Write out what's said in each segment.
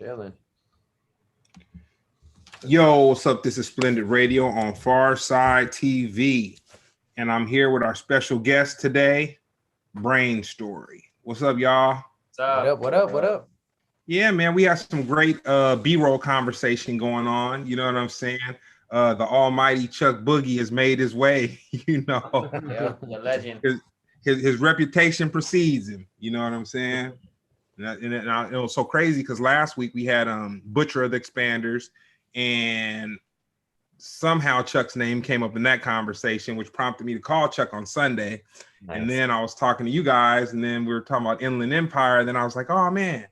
Chilling. Yo, what's up? This is Splendid Radio on Pharcyde TV. And I'm here with our special guest today, BrainStory. What's up, y'all? What's up? What up? Yeah, man, we had some great B-roll conversation going on. You know what I'm saying? The almighty Chuck Boogie has made his way, you know. Yeah, the legend. His reputation precedes him. You know what I'm saying? It was so crazy because last week we had Butcher of the Expanders, and somehow Chuck's name came up in that conversation, which prompted me to call Chuck on Sunday. Nice. And then I was talking to you guys, and then we were talking about Inland Empire. And then I was like, oh man,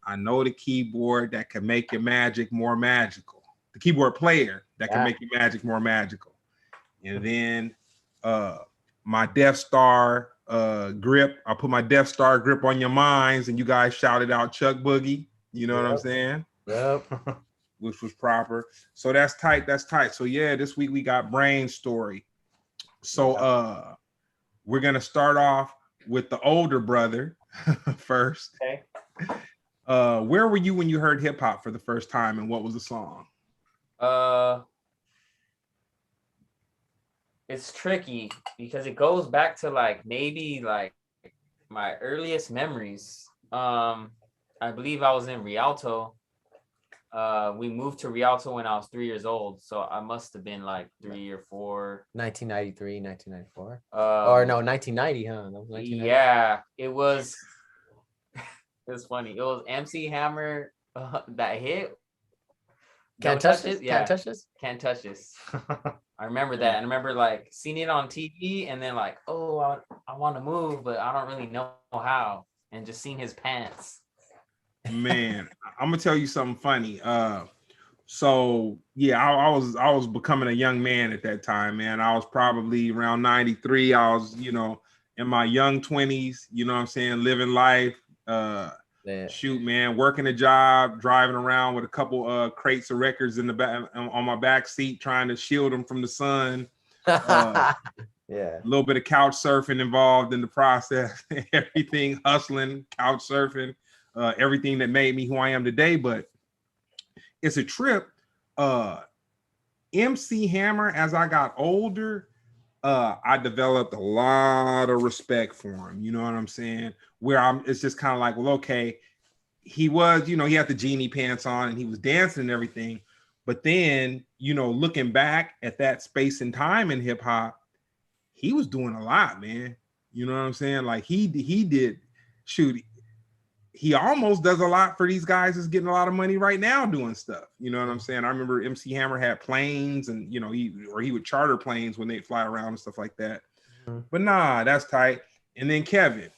I know the keyboard that can make your magic more magical. The keyboard player that can make your magic more magical. And then my Death Star grip, I put my Death Star grip on your minds, and you guys shouted out Chuck Boogie. You know what I'm saying? Yep. Which was proper. So that's tight. So yeah, this week we got BrainStory. So we're gonna start off with the older brother first. Okay. Where were you when you heard hip hop for the first time, and what was the song? It's tricky because it goes back to maybe my earliest memories. I believe I was in Rialto. We moved to Rialto when I was 3 years old, so I must have been 3 or 4. 1993, 1994. Or no, 1990, huh? That was 1990. Yeah, it was. It was funny. It was MC Hammer that hit. Can't touch this. Yeah. Can't touch this. Can't touch this. I remember that. And I remember seeing it on TV, and then oh, I want to move, but I don't really know how. And just seeing his pants. Man, I'm gonna tell you something funny. So yeah, I was becoming a young man at that time, man. I was probably around 93. I was, in my young 20s, you know what I'm saying, living life. Shoot, man, working a job, driving around with a couple crates of records in the back on my back seat, trying to shield them from the sun. Yeah, a little bit of couch surfing involved in the process. Everything, hustling, couch surfing. Everything that made me who I am today, but it's a trip. MC Hammer, as I got older, I developed a lot of respect for him. You know what I'm saying? It's just kind of like, well, okay, he was, he had the genie pants on and he was dancing and everything. But then, looking back at that space and time in hip hop, he was doing a lot, man. You know what I'm saying? He did, shoot, he almost does a lot for these guys that's getting a lot of money right now doing stuff. You know what I'm saying? I remember MC Hammer had planes, and he would charter planes when they'd fly around and stuff like that. Mm-hmm. But nah, that's tight. And then Kevin.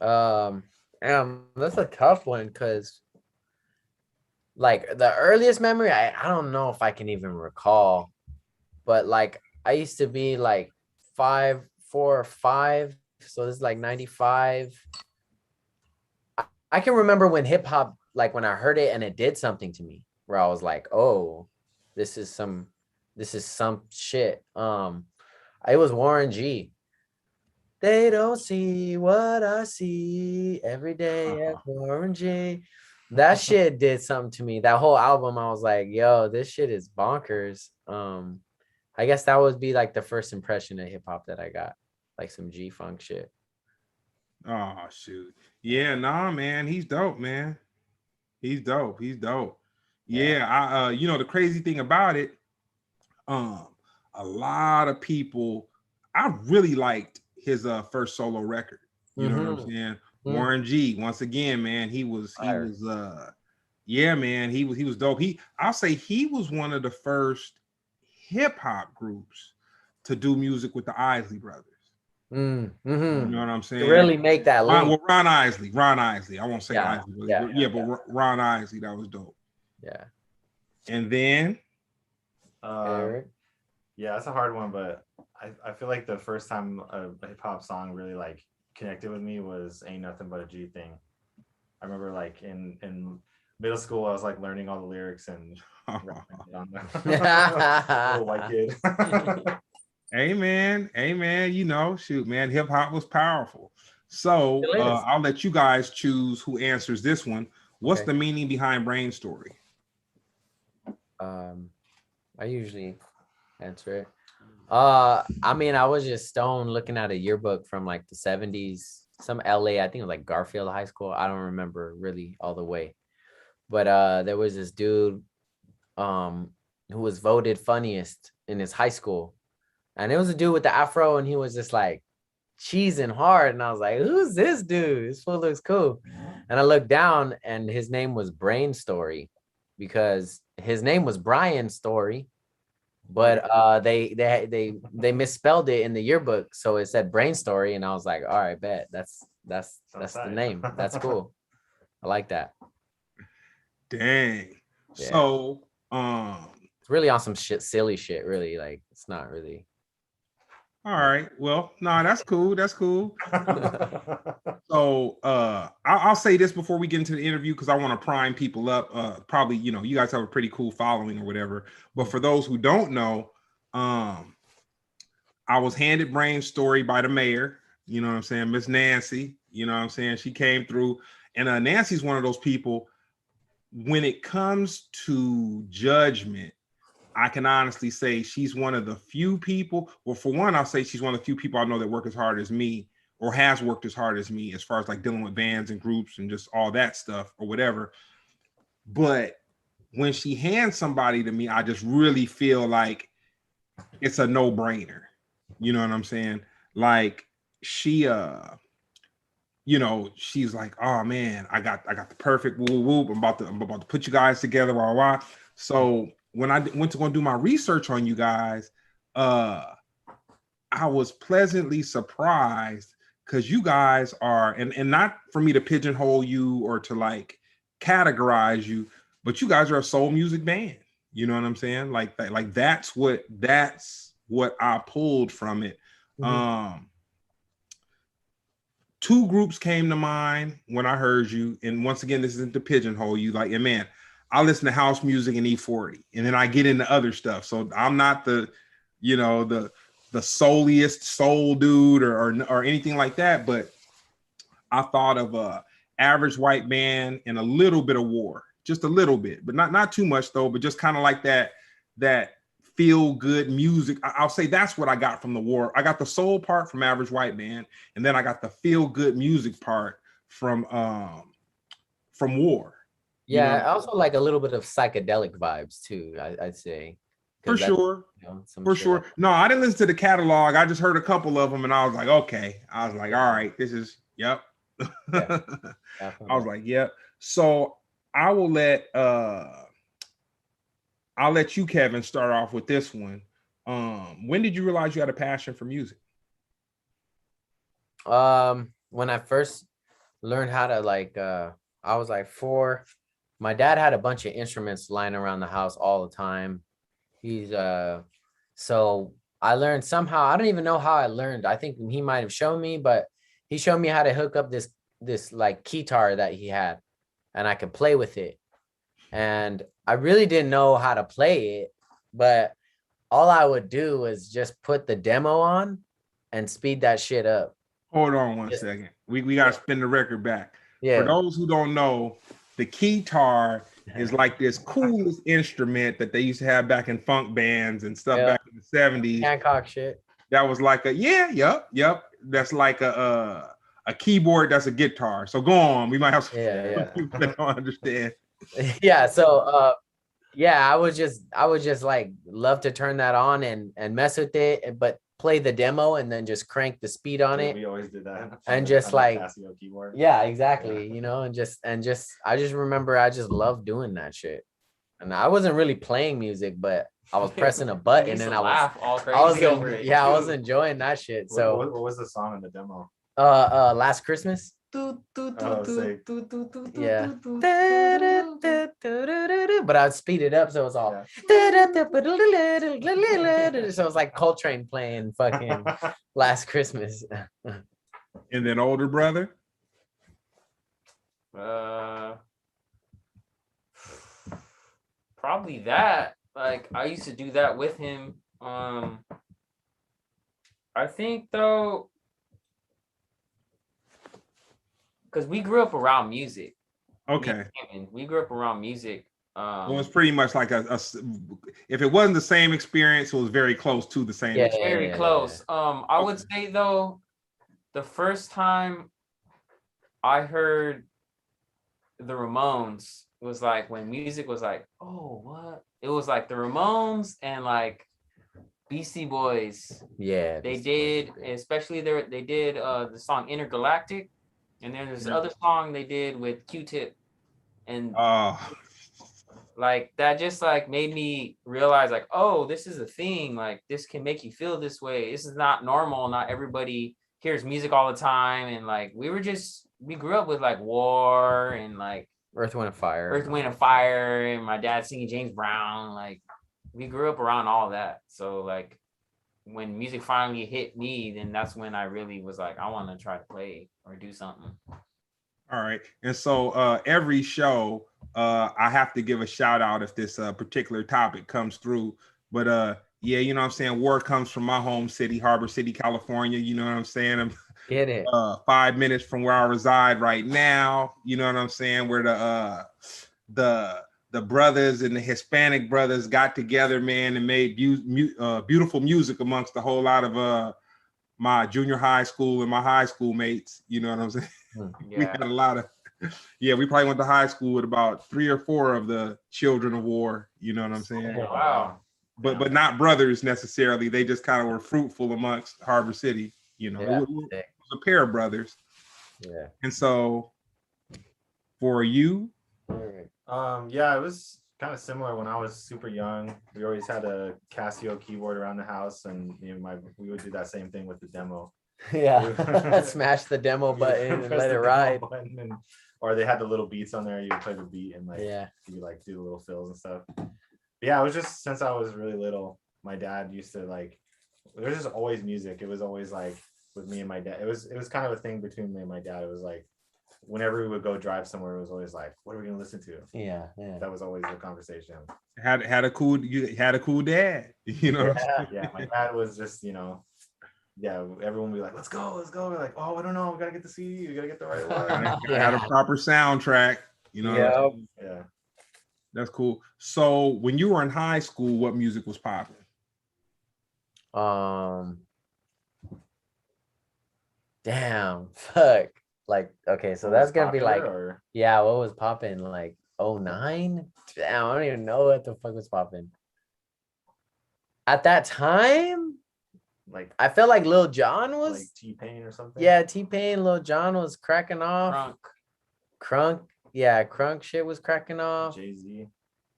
That's a tough one because the earliest memory, I don't know if I can even recall, but I used to be 4 or 5, so this is 95. I can remember when hip hop, when I heard it and it did something to me, where I was like, oh, this is some shit. It was Warren G. They don't see what I see every day at Warren G. That shit did something to me. That whole album, I was like, yo, this shit is bonkers. I guess that would be the first impression of hip hop that I got, some G-Funk shit. Oh shoot. Yeah, nah, man. He's dope, man. He's dope. Yeah, the crazy thing about it, a lot of people, I really liked his first solo record. You know what I'm saying? Mm-hmm. Warren G, once again, man, he was yeah, man, he was dope. I'll say he was one of the first hip hop groups to do music with the Isley Brothers. Mm-hmm. You know what I'm saying? To really make that link. Well, Ron Isley. I won't say Isley. But Ron Isley, that was dope. Yeah. And then Eric? Yeah, that's a hard one, but I feel like the first time a hip hop song really connected with me was Ain't Nothing But a G Thing. I remember in middle school I was learning all the lyrics and on the little white kid. Amen. Shoot, man, hip hop was powerful. So I'll let you guys choose who answers this one. What's Okay. the meaning behind BrainStory? I usually answer it. I mean, I was just stoned looking at a yearbook from like the 70s, some LA, I think it was like Garfield High School. I don't remember really all the way. But there was this dude who was voted funniest in his high school. And it was a dude with the afro, and he was just like cheesing hard. And I was like, who's this dude? This fool looks cool. And I looked down, and his name was BrainStory, because his name was Brian Story, but they misspelled it in the yearbook, so it said BrainStory, and I was like, all right, bet that's the name. That's cool. I like that. Dang. Yeah. So It's really on some silly shit. Really, like it's not really. all right. Well, no, that's cool. That's cool. So I'll say this before we get into the interview, because I want to prime people up. Probably, you guys have a pretty cool following or whatever. But for those who don't know, I was handed BrainStory by the mayor. You know what I'm saying? Miss Nancy. You know what I'm saying? She came through. And Nancy's one of those people, when it comes to judgment, I can honestly say she's one of the few people. Well, for one, I'll say she's one of the few people I know that work as hard as me, or has worked as hard as me, as far as like dealing with bands and groups and just all that stuff or whatever. But when she hands somebody to me, I just really feel like it's a no-brainer. You know what I'm saying? Like she she's like, oh man, I got the perfect whoop whoop. I'm about to put you guys together, blah, blah, blah. So when I went to go do my research on you guys, I was pleasantly surprised, because you guys are, and not for me to pigeonhole you or to like categorize you, but you guys are a soul music band. You know what I'm saying? Like that's what I pulled from it. Mm-hmm. Two groups came to mind when I heard you, and once again, this isn't to pigeonhole you. Like, and man, I listen to house music and E40, and then I get into other stuff. So I'm not the souliest soul dude or anything like that. But I thought of Average White Band and a little bit of War, just a little bit, but not too much though. But just kind of like that feel good music. I'll say that's what I got from the War. I got the soul part from Average White Band, and then I got the feel good music part from War. Yeah, I also like a little bit of psychedelic vibes too, I'd say. For sure. For sure. No, I didn't listen to the catalog. I just heard a couple of them, and I was like, okay. I was like, all right, this is, yep. Yeah, I was like, yep. So I'll let you, Kevin, start off with this one. When did you realize you had a passion for music? When I first learned how to I was like 4. My dad had a bunch of instruments lying around the house all the time. He's so I learned somehow. I don't even know how I learned. I think he might have shown me, but he showed me how to hook up this like guitar that he had, and I could play with it. And I really didn't know how to play it, but all I would do was just put the demo on and speed that shit up. Hold on one second. We gotta spin the record back. Yeah. For those who don't know, the guitar is like this coolest instrument that they used to have back in funk bands and stuff back in the 70s. Hancock shit. That was like yep. That's like a keyboard that's a guitar. So go on. We might have some people that don't understand. Yeah. So I would just like love to turn that on and mess with it, but play the demo and then just crank the speed on it. We always did that. And just like Casio keyboard. Yeah, exactly. You know, and I just remember I just loved doing that shit. And I wasn't really playing music, but I was pressing a button and I was enjoying that shit. So what was the song in the demo? Last Christmas. Yeah. But I'd speed it up so it was all so it was like Coltrane playing fucking Last Christmas. And then older brother? Probably that. Like I used to do that with him. I think though, because we grew up around music. Okay. We grew up around music. Well, it's pretty much like if it wasn't the same experience, it was very close to the same Yeah, experience. very close. I would say though, the first time I heard the Ramones was like when music was like, oh, what? It was like the Ramones and like Beastie Boys. Yeah. They Beastie Boys did, was big. especially they did the song Intergalactic, and then there's Yeah. other song they did with Q-Tip, and Oh, like that just like made me realize like, oh, this is a thing. Like this can make you feel this way. This is not normal. Not everybody hears music all the time, and like we grew up with like War and like Earth, Wind, and Fire. Earth, Wind, and Fire, and my dad singing James Brown. Like we grew up around all that. So like when music finally hit me, then that's when I really was like, I want to try to play or do something. all right. And so every show, I have to give a shout out if this particular topic comes through. But yeah, you know what I'm saying? War comes from my home city, Harbor City, California. You know what I'm saying? I'm Get it. 5 minutes from where I reside right now. You know what I'm saying? Where the brothers and the Hispanic brothers got together, man, and made beautiful music amongst a whole lot of my junior high school and my high school mates. You know what I'm saying? Yeah. We had a lot of, yeah, we probably went to high school with about 3 or 4 of the children of war. You know what I'm saying? Oh, wow. But not brothers necessarily. They just kind of were fruitful amongst Harbor City. You know, Yeah. it was a pair of brothers. Yeah. And so for you, Yeah, it was kind of similar when I was super young. We always had a Casio keyboard around the house, and we would do that same thing with the demo. Yeah. Smash the demo button and Press let the it demo ride. button or they had the little beats on there. You would play the beat and like Yeah. you like do the little fills and stuff. But yeah, it was just since I was really little, my dad used to like. There was just always music. It was always like with me and my dad. It was kind of a thing between me and my dad. It was like whenever we would go drive somewhere, it was always like, what are we gonna listen to? Yeah. That was always the conversation. had a cool dad. You know what I'm saying? Yeah, my dad was just, yeah, everyone would be like, let's go. We're like, oh, I don't know, we gotta get the CD, we gotta get the right one. Had a proper soundtrack, you know. Yeah. Yeah. That's cool. So when you were in high school, what music was popping? Damn. Fuck. Like, okay, so that's gonna be like, or... yeah, what was popping? Like 09? Damn, I don't even know what the fuck was popping. At that time, like I felt like Lil Jon was like T-Pain or something. Yeah, T-Pain, Lil Jon was cracking off. Crunk. Yeah, Crunk shit was cracking off. Jay-Z.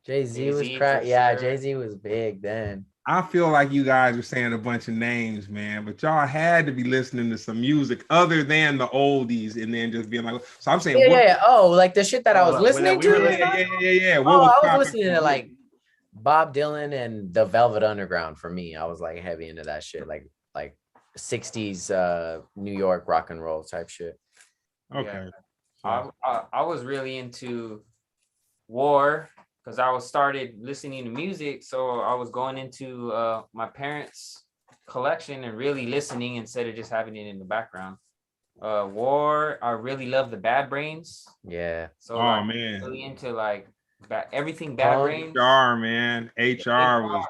Jay-Z was Jay-Z crack. for Yeah, sure. Jay-Z was big then. I feel like you guys were saying a bunch of names, man, but y'all had to be listening to some music other than the oldies and then just being like, so I'm saying, Yeah. Oh, like the shit that I was listening we were to. listening- yeah. Oh, I was listening to like Bob Dylan and the Velvet Underground. For me, I was like heavy into that shit, like 60s New York rock and roll type shit. Okay. I was really into War because I was started listening to music, so I was going into my parents' collection and really listening instead of just having it in the background. War, I really love the Bad Brains. Yeah. So man, really into like everything Bad Brains. HR, man. HR was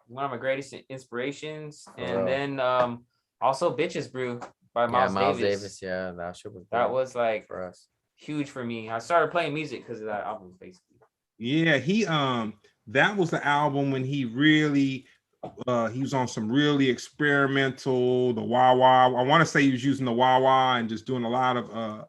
one of my greatest inspirations. And then also Bitches Brew by Miles Davis. Yeah, that shit was that was like for us. Huge for me. I started playing music because of that album, basically. Yeah, he that was the album when he really he was on some really experimental, the wah wah. I want to say he was using the wah wah and just doing a lot of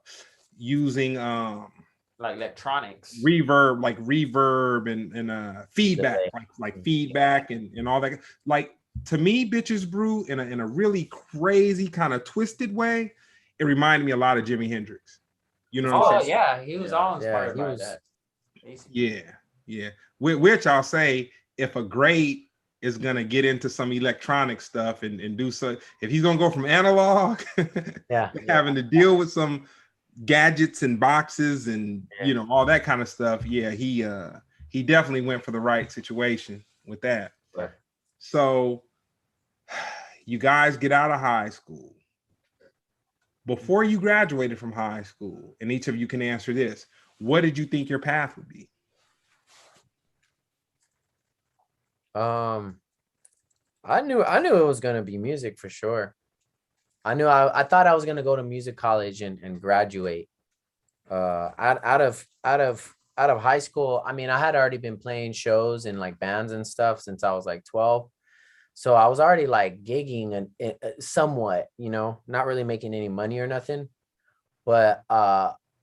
using like electronics, reverb and feedback, like feedback and all that. Like to me, Bitches Brew in a really crazy kind of twisted way, it reminded me a lot of Jimi Hendrix. You know what I'm saying? Yeah, he was all inspired by that. Yeah. Which I'll say, if a great is gonna get into some electronic stuff and do so, if he's gonna go from analog, having to deal with some gadgets and boxes and all that kind of stuff, he definitely went for the right situation with that. Right. So you guys get out of high school. Before you graduated from high school, and each of you can answer this, what did you think your path would be? I knew it was gonna be music for sure. I thought I was gonna go to music college and graduate. Out of high school. I mean, I had already been playing shows and like bands and stuff since I was like 12. So I was already like gigging and somewhat, not really making any money or nothing. But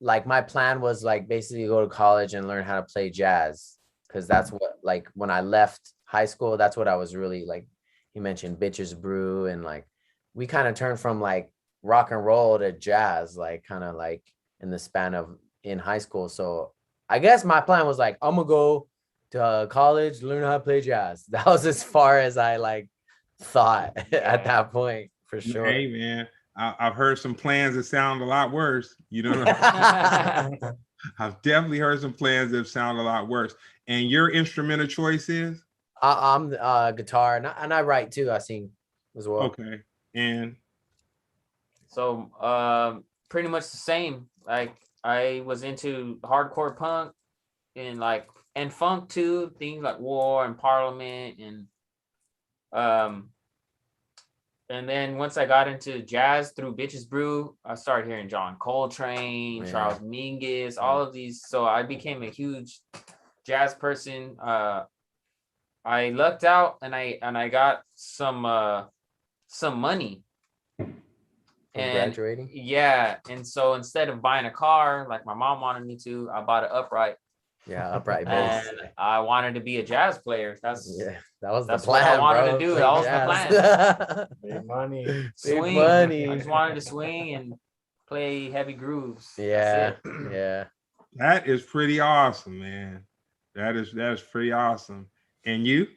like my plan was like basically go to college and learn how to play jazz, because that's what, like, when I left high school, that's what I was really like. You mentioned Bitches Brew, and like we kind of turned from like rock and roll to jazz, like kind of like in the span of in high school. So I guess my plan was like, I'm gonna go to college, learn how to play jazz. That was as far as I like thought at that point, for sure. Hey man, I've heard some plans that sound a lot worse. You know, I've definitely heard some plans that sound a lot worse. And your instrumental choice is? I'm guitar, and I write too. I sing as well. Okay. And So pretty much the same. Like I was into hardcore punk and funk too, things like War and Parliament and then once I got into jazz through Bitches Brew, I started hearing John Coltrane, Charles Mingus, all of these. So I became a huge jazz person. I lucked out and I got some money. And Graduating. Yeah, and so instead of buying a car like my mom wanted me to, I bought an upright. Yeah, upright bass. And I wanted to be a jazz player. That was the That's plan, what I wanted bro. to do. That was the plan. Big money. Swing. Big money. I just wanted to swing and play heavy grooves. Yeah, That's it. yeah. that is pretty awesome, man. That is pretty awesome. And you?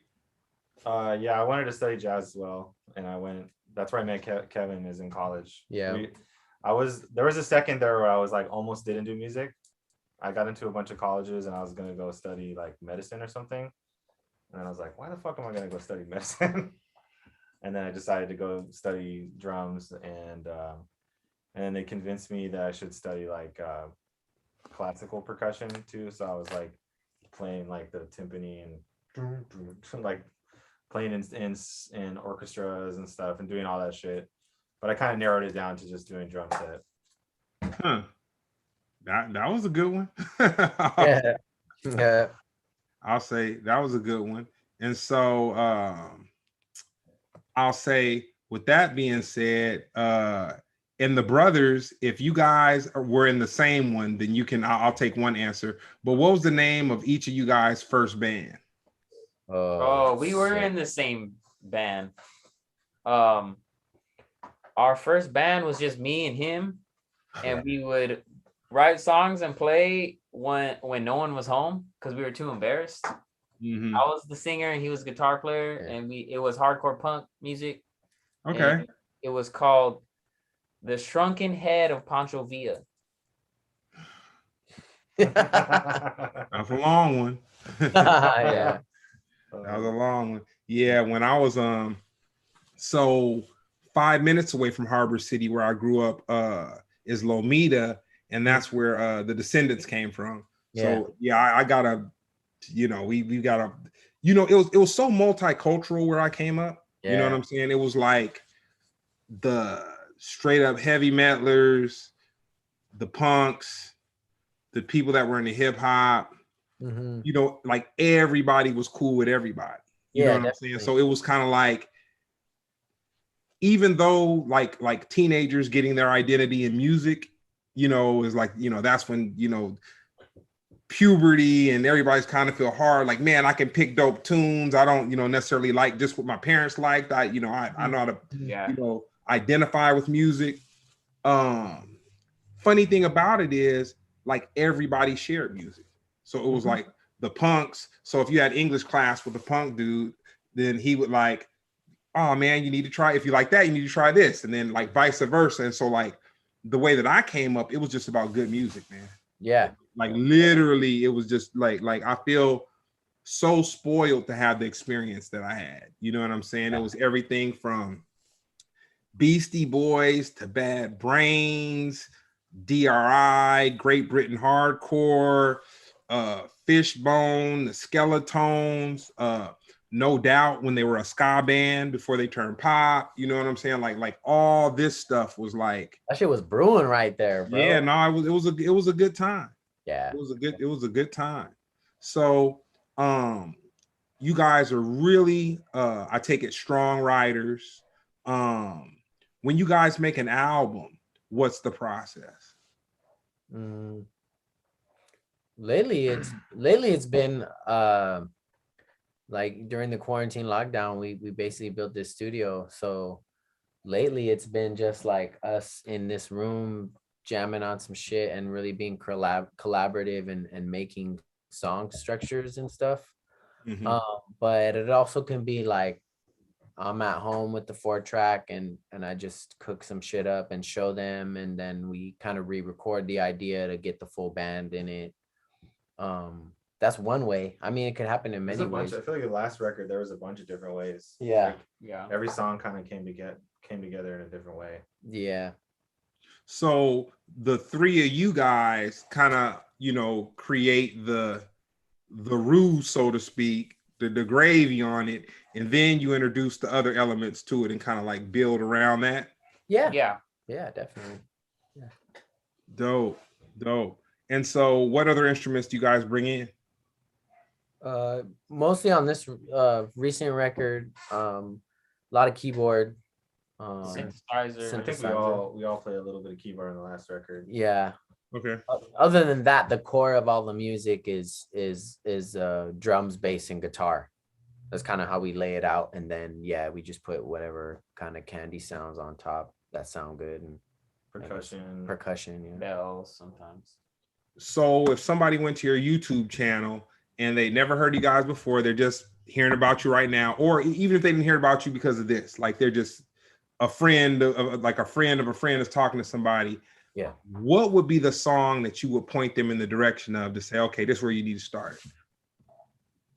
Yeah, I wanted to study jazz as well, and I went. That's where I met Kevin. Is in college. Yeah. There was a second there where I was like almost didn't do music. I got into a bunch of colleges and I was gonna go study like medicine or something, and then I was like, why the fuck am I gonna go study medicine? And then I decided to go study drums, and then they convinced me that I should study like classical percussion too. So I was like playing like the timpani and like playing in orchestras and stuff and doing all that shit. But I kind of narrowed it down to just doing drum set. Huh. That was a good one. Yeah. Yeah. I'll say that was a good one. And so I'll say, with that being said, and the brothers, if you guys were in the same one, then you can, I'll take one answer. But what was the name of each of you guys' first band? Oh, we were in the same band. Our first band was just me and him, and we would write songs and play when no one was home because we were too embarrassed. Mm-hmm. I was the singer and he was guitar player, and it was hardcore punk music. Okay. It was called The Shrunken Head of Pancho Villa. That's a long one. Yeah. That was a long one. Yeah, when I was so 5 minutes away from Harbor City, where I grew up, is Lomita, and that's where the Descendants came from. Yeah. So yeah, I gotta, we gotta, it was so multicultural where I came up. Yeah. You know what I'm saying? It was like the straight up heavy metalers, the punks, the people that were into hip hop. Mm-hmm. Like everybody was cool with everybody. You know what definitely. I'm saying? So it was kind of like, even though like teenagers getting their identity in music, is like, that's when, puberty and everybody's kind of feel hard. Like, man, I can pick dope tunes. I don't, necessarily like just what my parents liked. I know how to, identify with music. Funny thing about it is, like, everybody shared music. So it was like the punks. So if you had English class with a punk dude, then he would like, oh man, you need to try, if you like that, you need to try this. And then like vice versa. And so like the way that I came up, it was just about good music, man. Yeah. Like literally it was just like I feel so spoiled to have the experience that I had. You know what I'm saying? It was everything from Beastie Boys to Bad Brains, DRI, Great Britain Hardcore, Fishbone, the Skeletones, No Doubt when they were a ska band before they turned pop. You know what I'm saying? Like all this stuff was like, That shit was brewing right there, bro. yeah, no, it was a good time. Yeah. It was a good time. So you guys are really I take it strong writers. When you guys make an album, what's the process? Lately it's been like during the quarantine lockdown, we basically built this studio. So lately it's been just like us in this room jamming on some shit and really being collaborative and making song structures and stuff. Mhm. But it also can be like I'm at home with the 4-track and I just cook some shit up and show them, and then we kind of re-record the idea to get the full band in it. That's one way. I mean, it could happen in many ways. I feel like the last record there was a bunch of different ways. Yeah. Like, Yeah. every song kind of came together in a different way. Yeah. So the three of you guys kind of, create the roux, so to speak, the gravy on it, and then you introduce the other elements to it and kind of like build around that. Yeah. Yeah. Yeah, definitely. Yeah. Dope. And so what other instruments do you guys bring in? Mostly on this recent record, a lot of keyboard. Synthesizer. I think we Synthesizer. all play a little bit of keyboard on the last record. Yeah. Okay. Other than that, the core of all the music is drums, bass, and guitar. That's kind of how we lay it out, and then we just put whatever kind of candy sounds on top that sound good, and percussion, yeah. Bells sometimes. So if somebody went to your YouTube channel and they never heard you guys before, they're just hearing about you right now, or even if they didn't hear about you because of this, like they're just a friend of a friend of a friend is talking to somebody. Yeah. What would be the song that you would point them in the direction of to say, okay, this is where you need to start?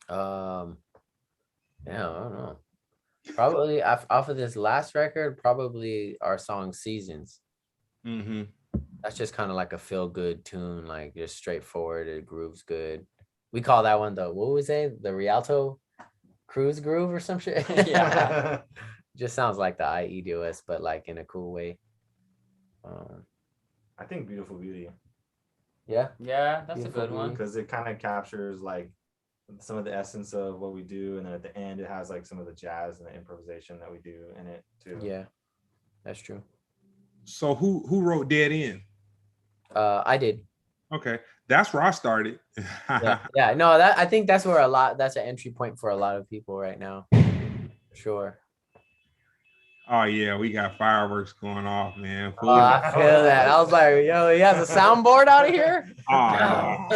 Yeah, I don't know. Probably off of this last record, probably our song Seasons. Mm-hmm. That's just kind of like a feel good tune, like just straightforward. It grooves good. We call that one what would we say? The Rialto Cruise Groove or some shit. Yeah. Just sounds like the IEDOS, but like in a cool way. I think Beautiful Beauty. Yeah. Yeah, that's Beautiful a good one. Because it kind of captures like some of the essence of what we do, and then at the end it has like some of the jazz and the improvisation that we do in it too. Yeah, that's true. So who wrote Dead End? I did. Okay, that's where I started. yeah. No, I think that's where that's an entry point for a lot of people right now. Sure. Oh yeah, we got fireworks going off, man. Oh, I feel that. I was like, yo, he has a soundboard out of here. Oh.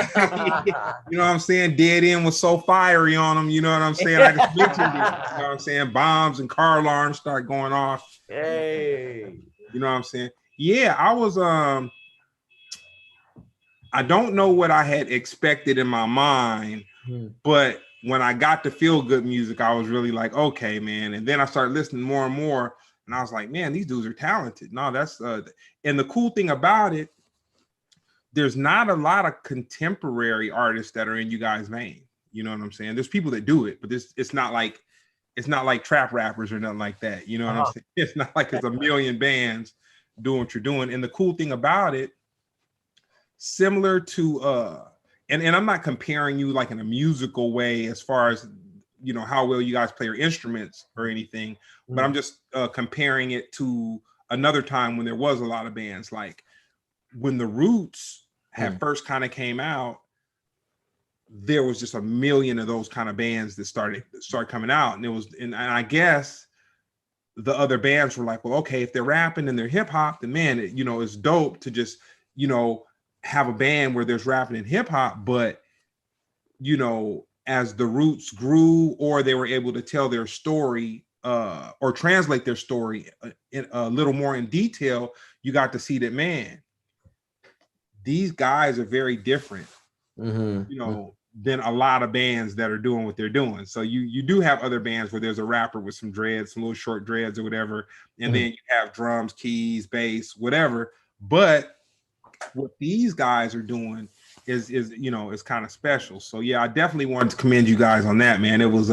You know what I'm saying? Dead End was so fiery on them. You know what I'm saying? I just mentioned it. You know what I'm saying? Bombs and car alarms start going off. Hey. You know what I'm saying? Yeah, I was I don't know what I had expected in my mind, but when I got to feel good music, I was really like, okay, man. And then I started listening more and more, and I was like, man, these dudes are talented. No, that's and the cool thing about it, there's not a lot of contemporary artists that are in you guys' vein. You know what I'm saying? There's people that do it, but it's not like trap rappers or nothing like that. You know what I'm saying? It's not like it's a million bands doing what you're doing. And the cool thing about it, similar to and I'm not comparing you like in a musical way as far as how well you guys play your instruments or anything, but I'm just comparing it to another time when there was a lot of bands. Like when the Roots had first kind of came out, there was just a million of those kind of bands that started coming out, and I guess the other bands were like, well, okay, if they're rapping and they're hip hop, then man, it's dope to just have a band where there's rapping and hip hop. But as the Roots grew, or they were able to tell their story or translate their story in a little more in detail, you got to see that, man, these guys are very different. than a lot of bands that are doing what they're doing. So you do have other bands where there's a rapper with some dreads, some little short dreads or whatever, and then you have drums, keys, bass, whatever. But what these guys are doing is kind of special. So yeah, I definitely wanted to commend you guys on that, man. It was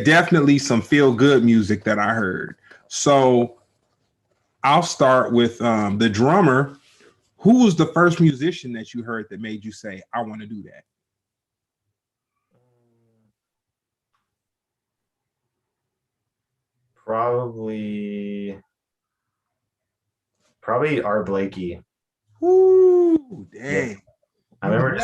definitely some feel good music that I heard. So I'll start with the drummer. Who was the first musician that you heard that made you say, I want to do that? Probably Art Blakey. Ooh, dang. Yeah. I remember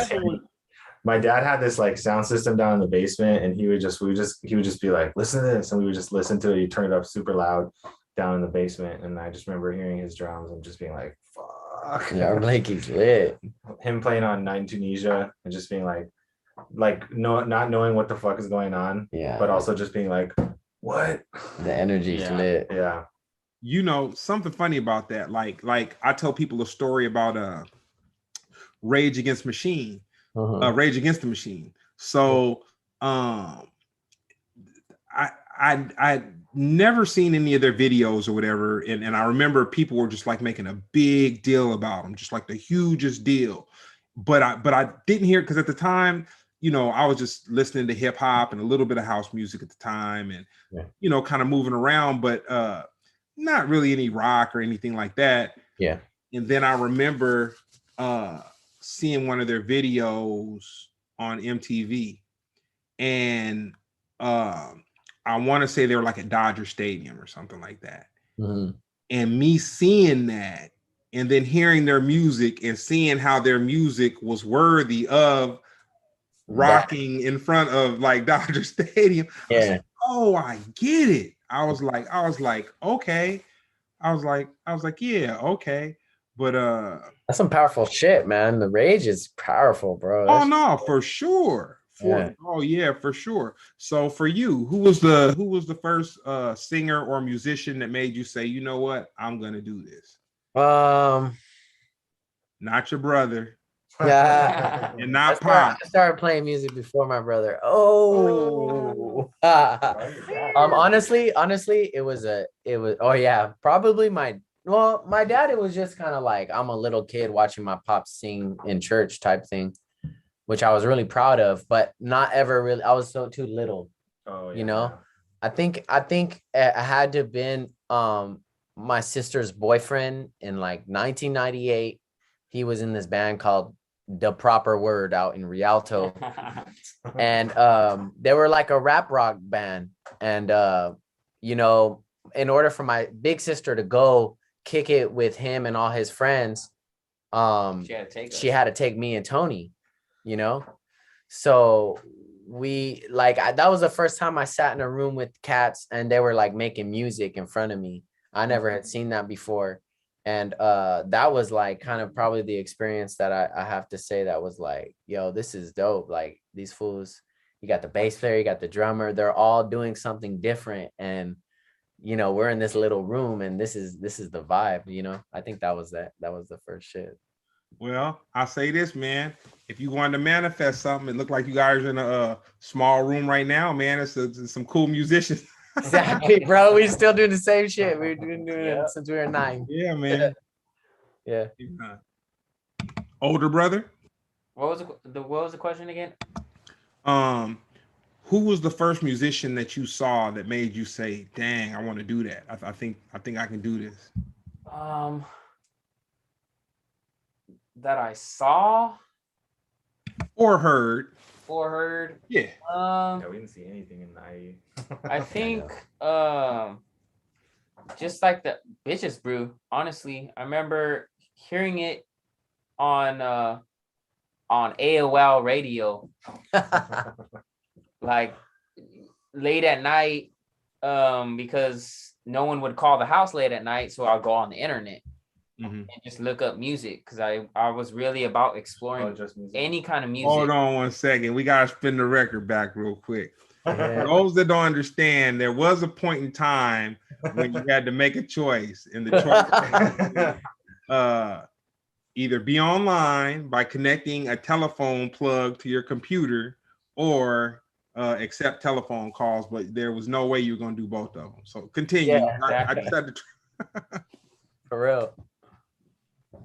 my dad had this like sound system down in the basement, and he would just be like, listen to this, and we would just listen to it. He turned it up super loud down in the basement, and I just remember hearing his drums and just being like, fuck. Yeah, Blakey's lit. Him playing on Night in Tunisia and just being like not knowing what the fuck is going on, Yeah, but also just being like, what? The energy's lit. Yeah. Something funny about that. Like I tell people a story about Rage Against Machine. Rage Against the Machine. So I never seen any of their videos or whatever, and I remember people were just like making a big deal about them, just like the hugest deal. But I didn't hear it because at the time, I was just listening to hip hop and a little bit of house music at the time, and kind of moving around, but not really any rock or anything like that. Yeah. And then I remember seeing one of their videos on MTV, and I want to say they were like at Dodger Stadium or something like that. And me seeing that and then hearing their music and seeing how their music was worthy of rocking in front of like Dodger Stadium. I was like, oh, I get it. I was like, okay. I was like, yeah, okay. But that's some powerful shit, man. The Rage is powerful, bro. Oh no, for sure. Oh yeah, for sure. So for you, who was the first singer or musician that made you say, you know what, I'm gonna do this? Not your brother. Yeah. And not Pop. I started playing music before my brother. Honestly, it was probably my dad. It was just kind of like, I'm a little kid watching my pop sing in church type thing, which I was really proud of, but not ever really. I was too little. I think it had to have been my sister's boyfriend in like 1998. He was in this band called The Proper Word out in Rialto. And they were like a rap rock band. And in order for my big sister to go kick it with him and all his friends, she had to take me and Tony, so we that was the first time I sat in a room with cats and they were like making music in front of me. I never had seen that before. And that was like kind of probably the experience that I have to say that was like, yo, this is dope. Like these fools, you got the bass player, you got the drummer, they're all doing something different. And we're in this little room and this is the vibe. I think that was the first shit. Well, I'll say this, man. If you wanted to manifest something, it looked like you guys are in a small room right now, man. It's some cool musicians. Exactly, bro. We still do the same shit. We've been doing it since we were 9. Yeah, man. Yeah. Older brother. What was the question again? Who was the first musician that you saw that made you say, "Dang, I want to do that. I think I can do this." That I saw or heard. Yeah. We didn't see anything in the I think just like the Bitches Brew, honestly. I remember hearing it on AOL radio like late at night, because no one would call the house late at night, so I'll go on the internet and just look up music, because I was really about exploring any kind of music. Hold on 1 second. We gotta spin the record back real quick. For those that don't understand, there was a point in time when you had to make a choice, and the choice either be online by connecting a telephone plug to your computer, or accept telephone calls, but there was no way you were going to do both of them. So continue. Yeah, I exactly. decided to For real.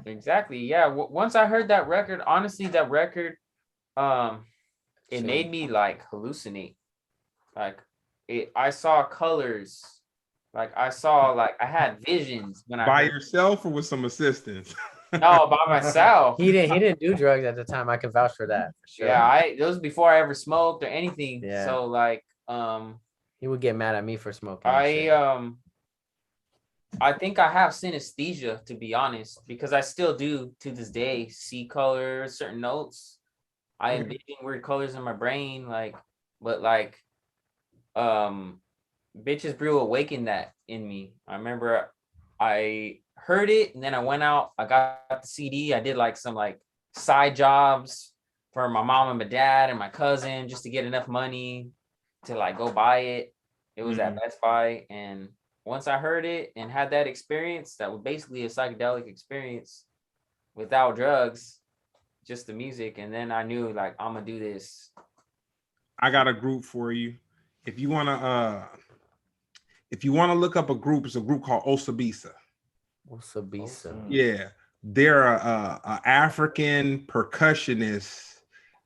Exactly. Yeah. Once I heard that record, honestly, that record, it Shit. made me like hallucinate. Like I saw colors. Like I saw, like I had visions when I by heard. yourself or with some assistance. No, by myself. He didn't do drugs at the time. I can vouch for that. For sure. Yeah, it was before I ever smoked or anything. Yeah. So like, he would get mad at me for smoking. and shit. I think I have synesthesia, to be honest, because I still do to this day see colors, certain notes. I envision weird colors in my brain, like, but like, Bitches Brew awakened that in me. I remember I heard it, and then I went out, I got the CD, I did like some like side jobs for my mom and my dad and my cousin just to get enough money to like go buy it. It was at Best Buy, and once I heard it and had that experience, that was basically a psychedelic experience without drugs, just the music, and then I knew like I'm gonna do this. I got a group for you. If you wanna look up a group, it's a group called Osabisa. Osabisa. Yeah, they're a African percussionist.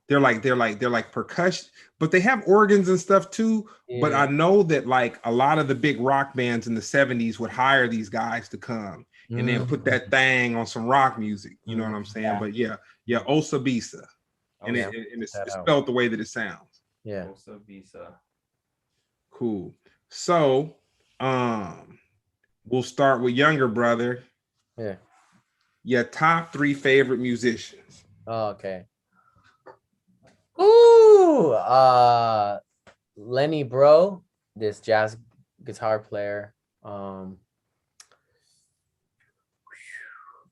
They're like percussion, but they have organs and stuff too. Yeah. But I know that like a lot of the big rock bands in the 70s would hire these guys to come and then put that thing on some rock music. You know what I'm saying? Yeah. But yeah, Osabisa. And it's spelled the way that it sounds. Yeah. Osabisa. Cool. So we'll start with younger brother. Yeah. Your top 3 favorite musicians. Oh, okay. Ooh, Lenny Bro, this jazz guitar player. I'm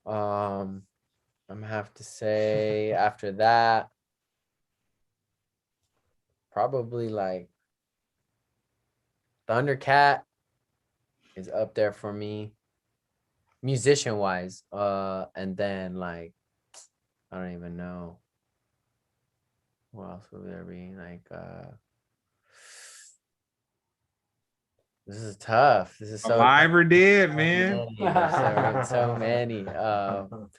gonna have to say after that, probably like Thundercat is up there for me, musician wise. And then like I don't even know. What else would there be? Like this is tough. This is so Alive or dead, man. so many. Fuck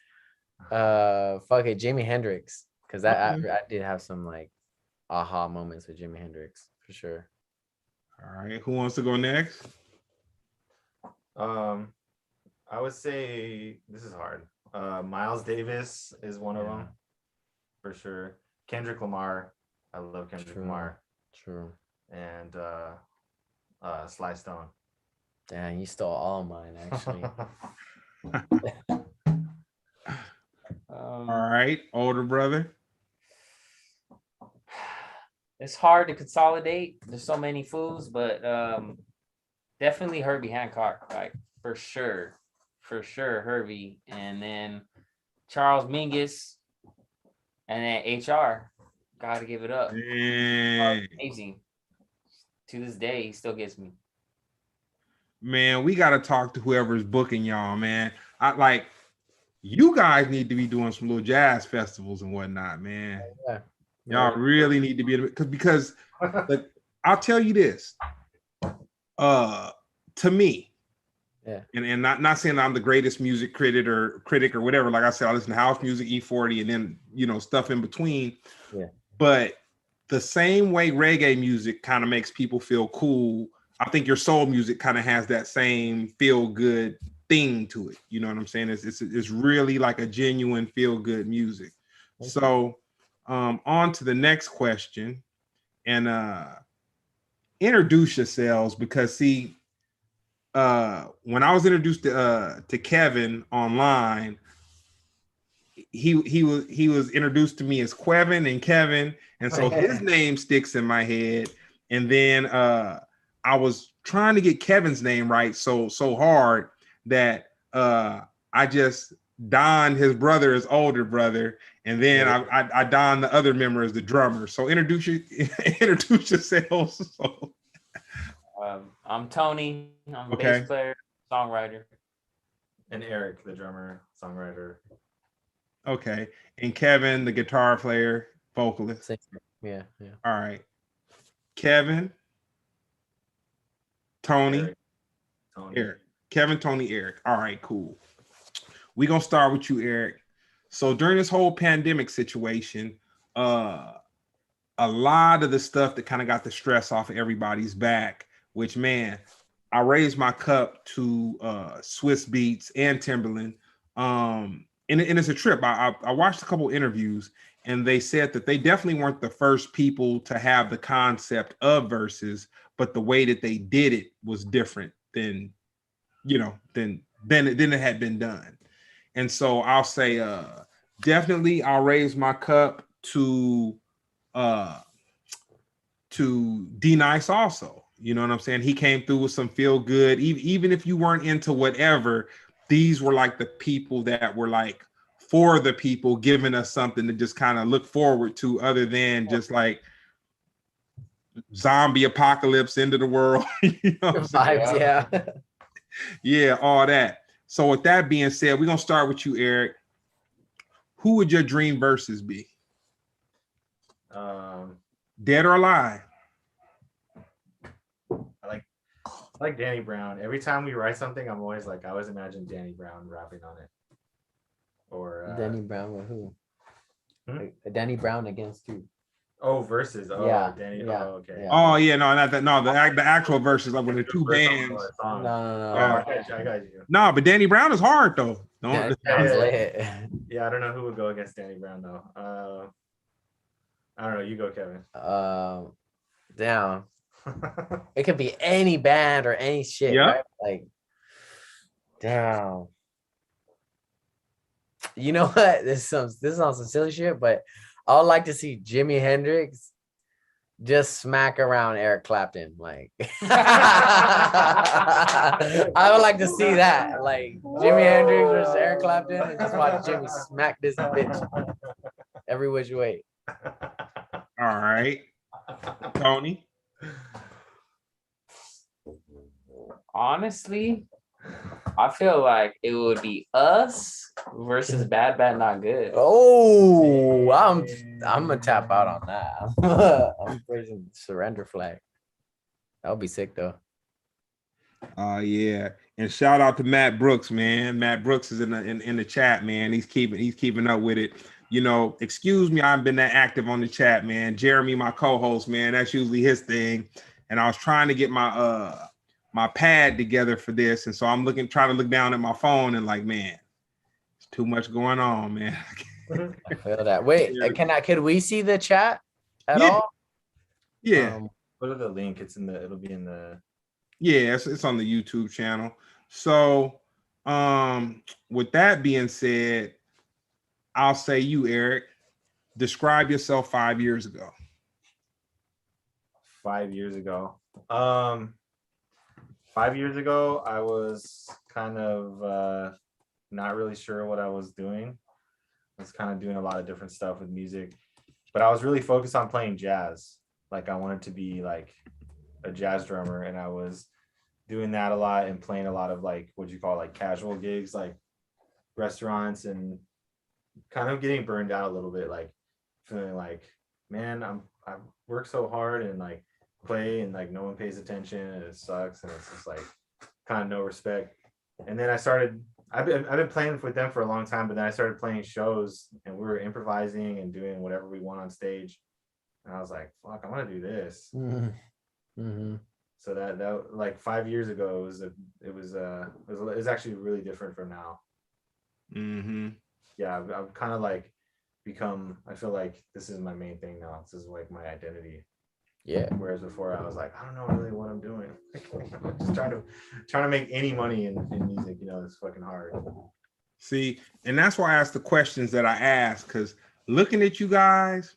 it, Jimi Hendrix. Because I did have some like aha moments with Jimi Hendrix for sure. All right. Who wants to go next? I would say this is hard. Miles Davis is one of them for sure. Kendrick Lamar. I love Kendrick Lamar. True. And Sly Stone. Damn, you stole all mine actually. All right, older brother. It's hard to consolidate. There's so many foods, but definitely Herbie Hancock, like for sure Herbie, and then Charles Mingus, and then HR. Gotta give it up. Amazing. To this day, he still gets me. Man, we gotta talk to whoever's booking y'all, man. You guys need to be doing some little jazz festivals and whatnot, man. Yeah. Y'all really need to be because like, I'll tell you this. To me, and not saying I'm the greatest music critic or whatever. Like I said, I listen to house music, E40, and then stuff in between. Yeah. But the same way reggae music kind of makes people feel cool, I think your soul music kind of has that same feel good thing to it. You know what I'm saying? It's really like a genuine feel good music. So on to the next question, and introduce yourselves, because see, when I was introduced to Kevin online, he was introduced to me as Quevin and Kevin, and so his name sticks in my head. And then I was trying to get Kevin's name right so hard that I just donned his brother as older brother, and then I donned the other member as the drummer. So introduce yourselves. So. I'm Tony. I'm a bass player, songwriter. And Eric, the drummer, songwriter. Okay. And Kevin, the guitar player, vocalist. Singer. Yeah, yeah. All right. Kevin, Tony, Eric, Tony. Eric. Kevin, Tony, Eric. All right, cool. We're gonna start with you, Eric. So during this whole pandemic situation, a lot of the stuff that kind of got the stress off of everybody's back, which man, I raised my cup to Swiss Beats and Timberland. And it's a trip. I watched a couple interviews and they said that they definitely weren't the first people to have the concept of verses, but the way that they did it was different than, than it had been done. And so I'll say definitely I'll raise my cup to D Nice also. You know what I'm saying? He came through with some feel good. Even if you weren't into whatever, these were like the people that were like for the people, giving us something to just kind of look forward to, other than just like zombie apocalypse, end of the world. You know what I'm saying? Vibes, yeah. Yeah, all that. So with that being said, we're gonna start with you, Eric. Who would your dream verses be? Dead or alive? I like Danny Brown. Every time we write something, I'm always like, I always imagine Danny Brown rapping on it. Or Danny Brown with who? Hmm? Danny Brown against who? Oh, versus. Oh, Yeah, Danny. yeah, Oh, okay. yeah. Oh yeah, no, not that. No, the actual verses, like when the two bands. No, no, Yeah, no. I got you. No, but Danny Brown is hard though. Danny Don't. Brown's yeah. lit. Yeah, I don't know who would go against Danny Brown though. I don't know. You go, Kevin. Damn. It could be any band or any shit, Yeah. right? Like, damn. You know what? This is on some silly shit, but I would like to see Jimi Hendrix just smack around Eric Clapton. Like, I would like to see that. Like, Jimi Hendrix versus Eric Clapton, and just watch Jimmy smack this bitch every which way. All right, Tony. Honestly, I feel like it would be us versus Bad Bad Not Good. Oh, I'm gonna tap out on that. I'm raising the surrender flag. That would be sick though. Yeah, and shout out to Matt Brooks, man. Matt Brooks is in the chat, man. He's keeping up with it. You know, excuse me, I've been that active on the chat, man. Jeremy, my co-host, man, that's usually his thing. And I was trying to get my my pad together for this, and so I'm trying to look down at my phone, and like, man, it's too much going on, man. I feel that. Wait, could we see the chat at all? Yeah. Go to the link. It'll be in the. Yeah, it's on the YouTube channel. So, with that being said, I'll say you, Eric, describe yourself 5 years ago. 5 years ago. 5 years ago, I was kind of not really sure what I was doing. I was kind of doing a lot of different stuff with music, but I was really focused on playing jazz. Like I wanted to be like a jazz drummer, and I was doing that a lot and playing a lot of like what you call like casual gigs, like restaurants, and kind of getting burned out a little bit, like feeling like, man, I work so hard and like play and like no one pays attention and it sucks and it's just like kind of no respect. And then I've been playing with them for a long time, but then I started playing shows and we were improvising and doing whatever we want on stage. And I was like, fuck, I want to do this. Mm-hmm. So that like 5 years ago, it was actually really different from now. Mm-hmm. Yeah, I've kind of like I feel like this is my main thing now. This is like my identity. Yeah. Whereas before I was like, I don't know really what I'm doing. I'm just trying to make any money in music, it's fucking hard. See, and that's why I asked the questions that I asked, because looking at you guys,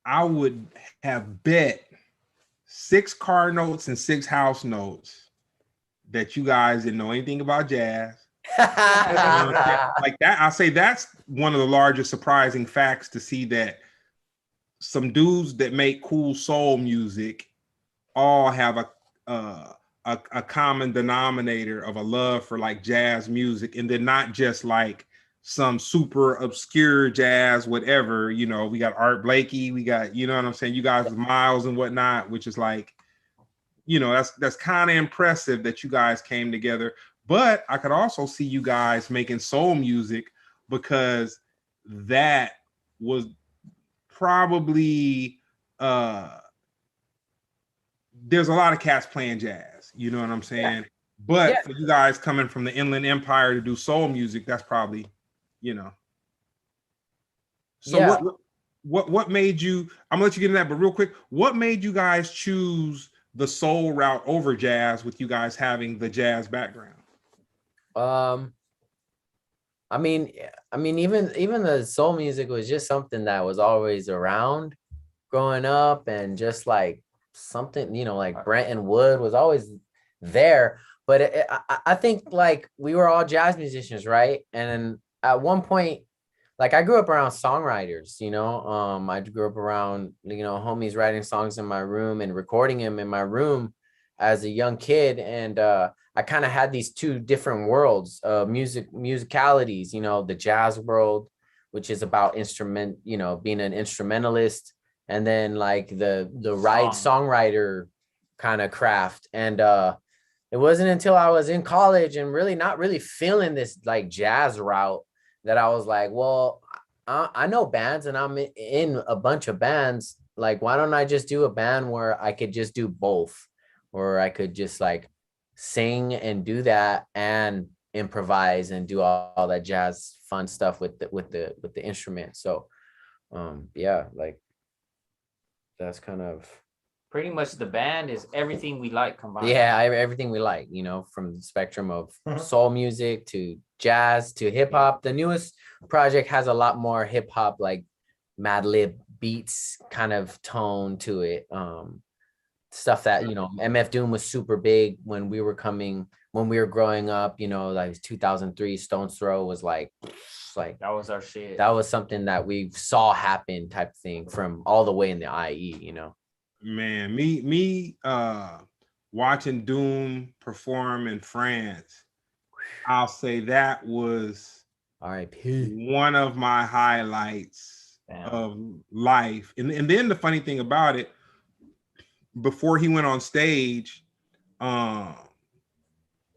I would have bet 6 car notes and 6 house notes that you guys didn't know anything about jazz. Like that, I say that's one of the largest surprising facts to see, that some dudes that make cool soul music all have a common denominator of a love for like jazz music, and they're not just like some super obscure jazz, whatever. You know, we got Art Blakey, we got, you know what I'm saying, you guys with Miles and whatnot, which is like, you know, that's kind of impressive that you guys came together. But I could also see you guys making soul music, because that was probably there's a lot of cats playing jazz, you know what I'm saying? Yeah. But for you guys coming from the Inland Empire to do soul music, that's probably, you know. So what made you, I'm gonna let you get into that, but real quick, what made you guys choose the soul route over jazz, with you guys having the jazz background? I mean, even the soul music was just something that was always around growing up, and just like something, you know, like Brenton Wood was always there. But I think like we were all jazz musicians, right? And at one point, like I grew up around songwriters, you know. I grew up around, you know, homies writing songs in my room and recording them in my room as a young kid. And I kind of had these two different worlds of musicalities, you know, the jazz world, which is about instrument, you know, being an instrumentalist, and then like the songwriter kind of craft. And it wasn't until I was in college and really not really feeling this like jazz route that I was like, well, I know bands and I'm in a bunch of bands. Like, why don't I just do a band where I could just do both, or I could just like sing and do that and improvise and do all that jazz fun stuff with the instrument. So yeah, like that's kind of pretty much the band is everything we like combined. Yeah, everything we like, you know, from the spectrum of soul music to jazz to hip hop. The newest project has a lot more hip hop, like Mad Lib beats kind of tone to it. Stuff that, you know, MF Doom was super big when we were growing up, you know, like 2003 Stone's Throw was like that was our shit. That was something that we saw happen type thing from all the way in the IE, you know. Man, me watching Doom perform in France, I'll say that was R.I.P. one of my highlights of life. And then the funny thing about it, before he went on stage,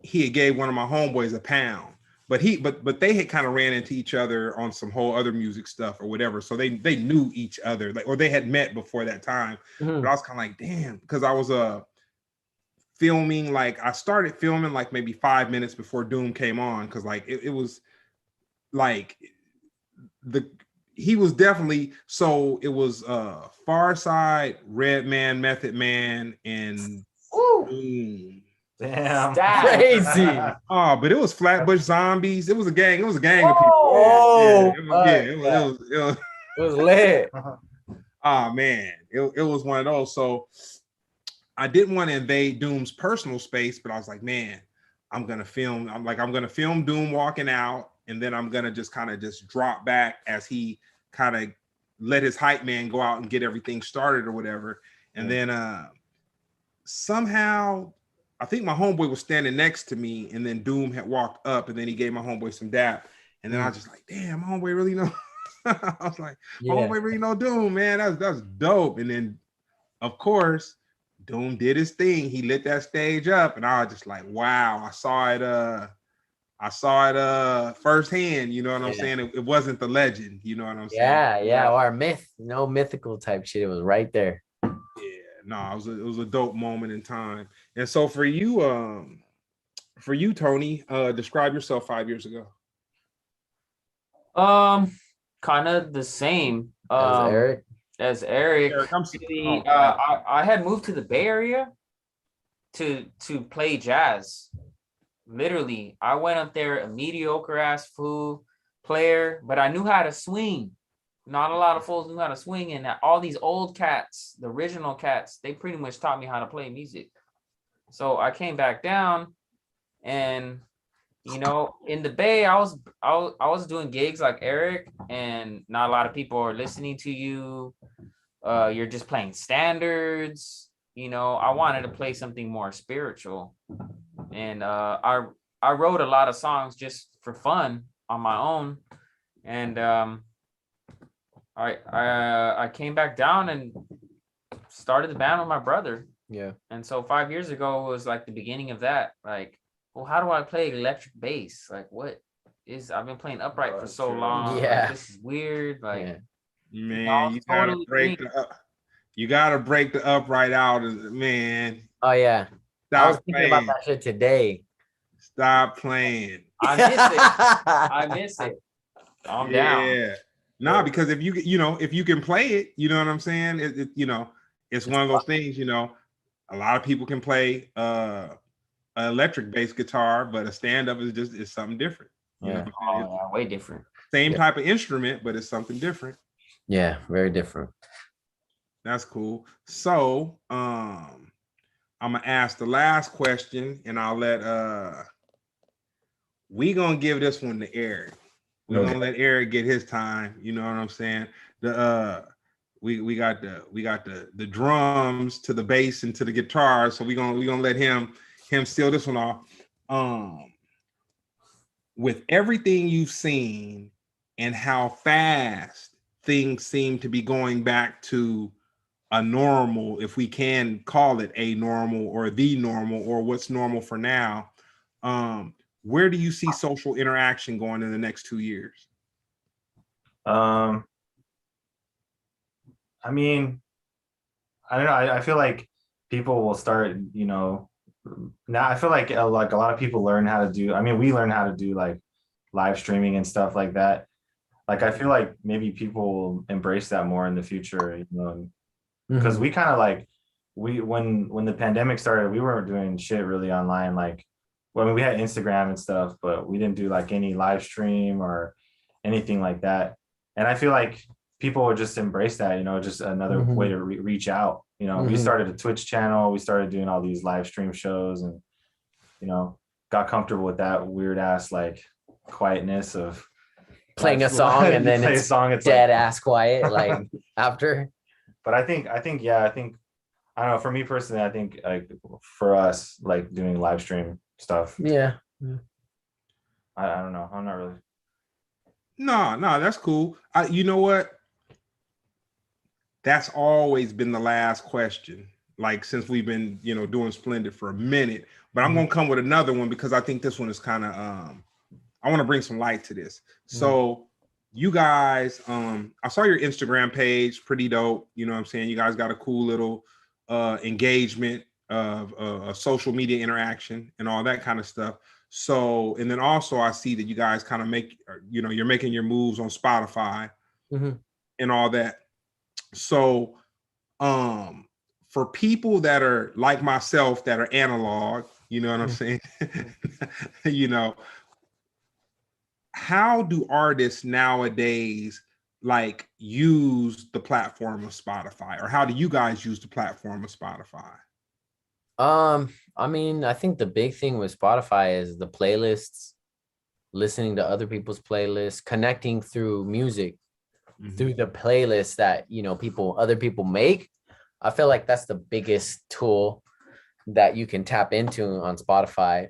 he had gave one of my homeboys a pound. But they had kind of ran into each other on some whole other music stuff or whatever. So they knew each other, like, or they had met before that time. Mm-hmm. But I was kind of like, damn, because I was filming, like I started filming like maybe 5 minutes before Doom came on, because like it was like he was definitely, so it was Pharcyde, Redman, Method Man, and Doom. Damn. Crazy. Oh, but it was Flatbush Zombies. It was a gang. It was a gang of people. It was lit. Oh man, it was one of those. So I didn't want to invade Doom's personal space, but I was like, man, I'm gonna film Doom walking out, and then I'm gonna just kind of just drop back as he kind of let his hype man go out and get everything started or whatever. And then somehow, I think my homeboy was standing next to me, and then Doom had walked up, and then he gave my homeboy some dap. And then I was just like, damn, my homeboy really know. I was like, my homeboy really know Doom, man. That's dope. And then, of course, Doom did his thing. He lit that stage up, and I was just like, wow, I saw it firsthand. You know what I'm saying? It wasn't the legend. You know what I'm saying? Yeah. Or no mythical type shit. It was right there. No, it was a dope moment in time. And so for you, Tony, describe yourself 5 years ago. Kind of the same as Eric. I had moved to the Bay Area to play jazz. Literally, I went up there a mediocre ass fool player, but I knew how to swing. Not a lot of fools knew how to swing, and all these old cats, the original cats, they pretty much taught me how to play music. So I came back down, and you know, in the Bay, I was doing gigs like Eric, and not a lot of people are listening to you. You're just playing standards. You know, I wanted to play something more spiritual, and I wrote a lot of songs just for fun on my own. And I came back down and started the band with my brother. Yeah. And so 5 years ago was like the beginning of that. Like, well, how do I play electric bass? Like, what is, I've been playing upright for so long. Like, Yeah. this is weird. Like, Yeah. Man, you gotta totally break green. you gotta break the upright out, man. Oh yeah. I was Stop thinking about playing. that shit today. Stop playing. I miss it. I miss it. I'm down. Yeah. Nah, because if if you can play it, you know what I'm saying? It's one of those things, a lot of people can play an electric bass guitar, but a stand-up is something different. You know Yeah. what I'm saying? Oh, yeah, way different. Same Yeah. type of instrument, but it's something different. Yeah, very different. That's cool. So I'm gonna ask the last question and I'll let we gonna give this one to Eric. We're gonna let Eric get his time. You know what I'm saying? The we got the drums to the bass and to the guitar. So we're gonna let him seal this one off. With everything you've seen and how fast things seem to be going back to a normal, if we can call it a normal or the normal or what's normal for now, where do you see social interaction going in the next 2 years? I mean, I don't know. I feel like people will start, now I feel like a lot of people learn how to do, I mean, we learn how to do like live streaming and stuff like that. Like, I feel like maybe people will embrace that more in the future, because we kind of like, when the pandemic started, we weren't doing shit really online. Like, well, I mean, we had Instagram and stuff, but we didn't do like any live stream or anything like that. And I feel like people would just embrace that, just another way to reach out. We started a Twitch channel, we started doing all these live stream shows, and got comfortable with that weird ass like quietness of playing a song and then play it's a song, it's dead like, ass quiet like after. but I think I don't know, for me personally, I think like for us, like doing live stream stuff, Yeah. I don't know, I'm not really. No, that's cool. You know what? That's always been the last question. Like, since we've been, doing Splendid for a minute, but I'm gonna come with another one because I think this one is kind of I want to bring some light to this. So you guys, I saw your Instagram page, pretty dope. You know what I'm saying? You guys got a cool little engagement of social media interaction and all that kind of stuff. So, and then also I see that you guys kind of you're making your moves on Spotify and all that. So, for people that are like myself, that are analog, you know what I'm saying? How do artists nowadays like use the platform of Spotify, or how do you guys use the platform of Spotify? I mean, I think the big thing with Spotify is the playlists, listening to other people's playlists, connecting through music, through the playlists that, other people make. I feel like that's the biggest tool that you can tap into on Spotify.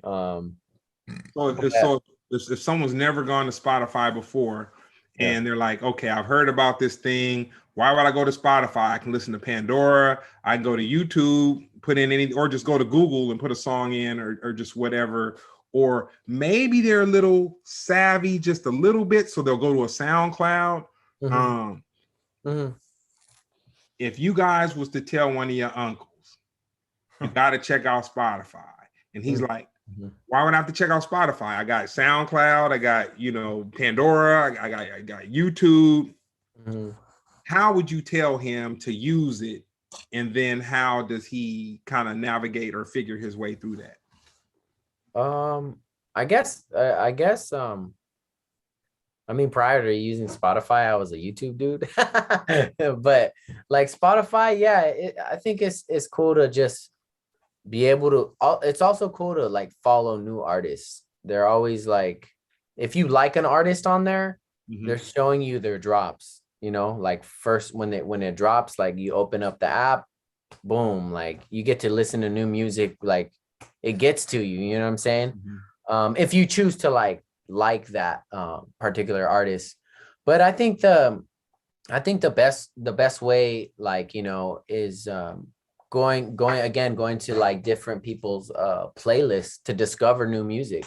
So if someone's never gone to Spotify before and they're like, okay, I've heard about this thing. Why would I go to Spotify? I can listen to Pandora. I can go to YouTube, put in or just go to Google and put a song in or just whatever. Or maybe they're a little savvy, just a little bit. So they'll go to a SoundCloud. If you guys was to tell one of your uncles, you got to check out Spotify. And he's like, why would I have to check out Spotify? I got SoundCloud. I got, Pandora. I got YouTube. How would you tell him to use it? And then how does he kind of navigate or figure his way through that? I guess, I mean, prior to using Spotify, I was a YouTube dude, but like Spotify, yeah, I think it's cool to just be able to, it's also cool to like follow new artists. They're always like, if you like an artist on there, they're showing you their drops, like first when it drops, like you open up the app, boom, like you get to listen to new music, like it gets to you, you know what I'm saying? If you choose to like that particular artist. But I think the best way, like, is going to like different people's playlists to discover new music.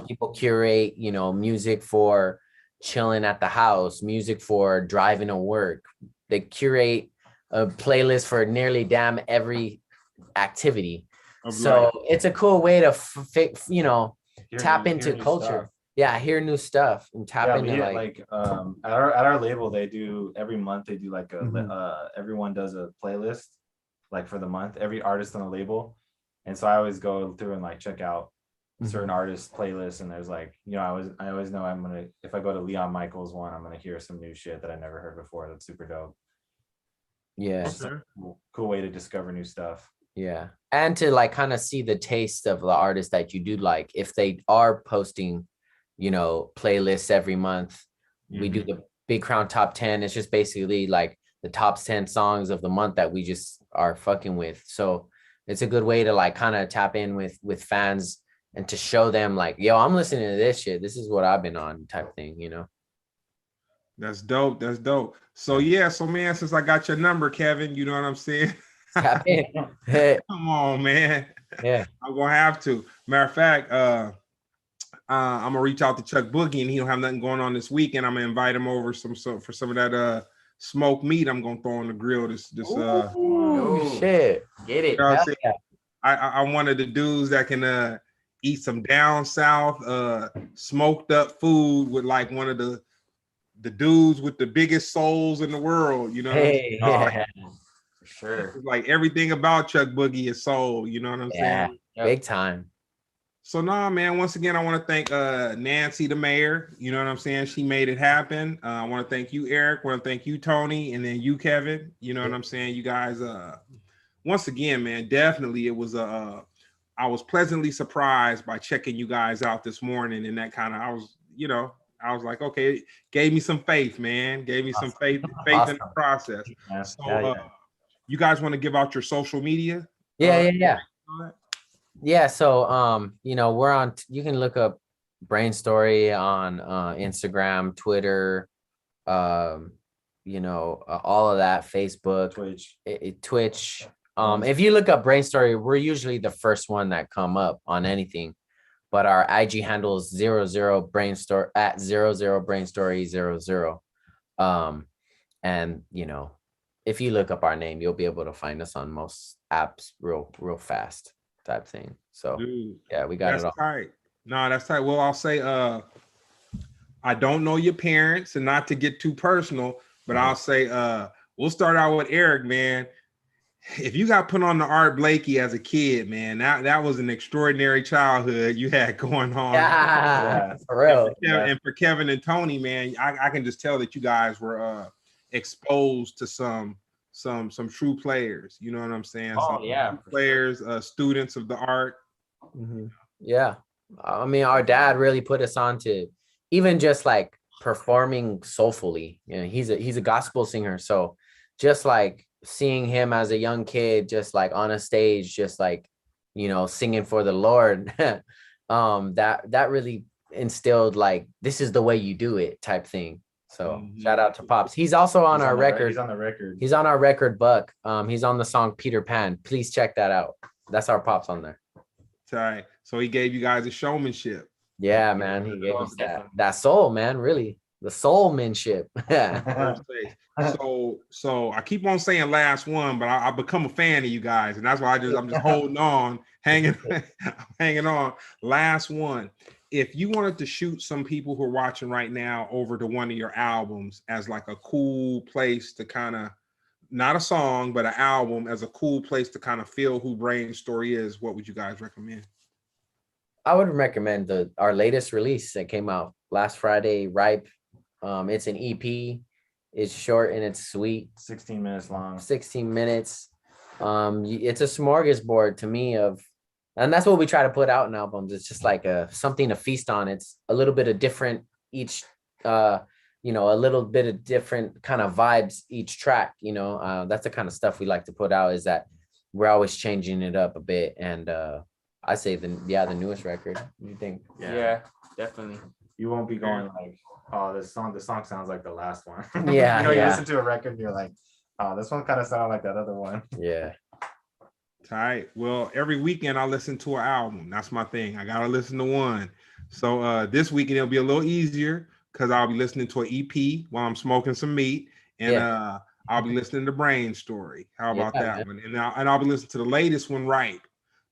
People curate, music for chilling at the house, music for driving to work. They curate a playlist for nearly damn every activity. Of So life. it's a cool way to tap Hear into new culture. stuff. Yeah, hear new stuff and tap Yeah, into we like, at our label they do every month they do like Mhm. everyone does a playlist like for the month, every artist on the label. And so I always go through and like check out certain artists playlists, and there's like, I always know I'm gonna, if I go to Leon Michaels one, I'm gonna hear some new shit that I never heard before. That's super dope. Yeah. It's just a cool way to discover new stuff. Yeah. And to like kind of see the taste of the artist that you do like. If they are posting, playlists every month, we do the Big Crown Top 10. It's just basically like the top 10 songs of the month that we just are fucking with. So it's a good way to like kind of tap in with fans and to show them like, yo, I'm listening to this shit. This is what I've been on type thing. That's dope. That's dope. So yeah, so man, since I got your number, Kevin, you know what I'm saying? Tap in. Come on, man. Yeah. I'm gonna have to. Matter of fact, I'm gonna reach out to Chuck Boogie, and he don't have nothing going on this weekend. I'm gonna invite him over for some of that smoked meat I'm gonna throw on the grill. Ooh, shit. Get it. You know what I'm Hell saying? yeah. I'm one of the dudes that can eat some down south smoked up food with like one of the dudes with the biggest souls in the world. You know what I'm saying? Hey, yeah. For sure. It's like everything about Chuck Boogie is soul. You know what I'm Yeah. saying? Big time. So nah, man. Once again, I want to thank Nancy, the mayor. You know what I'm saying? She made it happen. I want to thank you, Eric. I want to thank you, Tony, and then you, Kevin. You know what I'm saying? You guys. Once again, man, definitely it was I was pleasantly surprised by checking you guys out this morning, and that kind of I was like, okay, it gave me some faith, man. Gave me some faith in the process. Yeah. So you guys want to give out your social media? Yeah. Yeah, so we're on, you can look up BrainStory on Instagram, Twitter, all of that, Facebook, Twitch. If you look up BrainStory, we're usually the first one that come up on anything. But our IG handle is 00BrainStory at 00BrainStory00. And if you look up our name, you'll be able to find us on most apps real fast type thing. So dude, yeah, we got it all. Tight. No, that's tight. Well, I'll say I don't know your parents, and not to get too personal, but I'll say we'll start out with Eric, man. If you got put on the Art Blakey as a kid, man, that was an extraordinary childhood you had going on. Yeah, for real. And for Kevin and Tony, man, I can just tell that you guys were exposed to some true players. You know what I'm saying? Oh, yeah, players, students of the art. Yeah, I mean, our dad really put us on to even just like performing soulfully. He's a gospel singer, so just like seeing him as a young kid, just like on a stage, just like singing for the Lord, that really instilled like, this is the way you do it type thing. So shout out to Pops. He's also on our record. He's on the record. He's on our record, Buck. He's on the song Peter Pan. Please check that out. That's our Pops on there. Right. So he gave you guys a showmanship. Yeah, man. He gave us that soul, man. Really, the soulmanship. So I keep on saying last one, but I become a fan of you guys, and that's why I'm just holding on, hanging on. Last one. If you wanted to shoot some people who are watching right now over to one of your albums as like a cool place to kind of, not a song, but an album as a cool place to kind of feel who BrainStory is, what would you guys recommend? I would recommend our latest release that came out last Friday, Ripe. It's an EP. It's short and it's sweet. 16 minutes long. 16 minutes. It's a smorgasbord to me of, and that's what we try to put out in albums. It's just like something to feast on. It's a little bit of different each, a little bit of different kind of vibes each track. That's the kind of stuff we like to put out, is that we're always changing it up a bit. And I say the newest record. What do you think? Yeah, definitely. You won't be going like oh, this song sounds like the last one. Yeah, You know, you yeah. listen to a record and you're like, oh, this one kind of sounded like that other one. Yeah. Tight. Well, every weekend I listen to an album. That's my thing. I gotta listen to one. So this weekend it'll be a little easier because I'll be listening to an EP while I'm smoking some meat, and I'll be listening to BrainStory. How about Yeah, that man. one? And I'll be listening to the latest one, Ripe.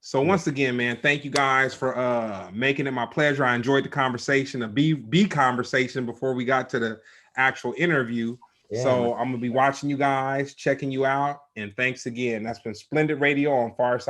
So once again, man, thank you guys for making it my pleasure. I enjoyed the conversation, a B conversation before we got to the actual interview. Yeah, So man. I'm gonna be watching you guys, checking you out, and thanks again. That's been Splendid Radio on Pharcyde.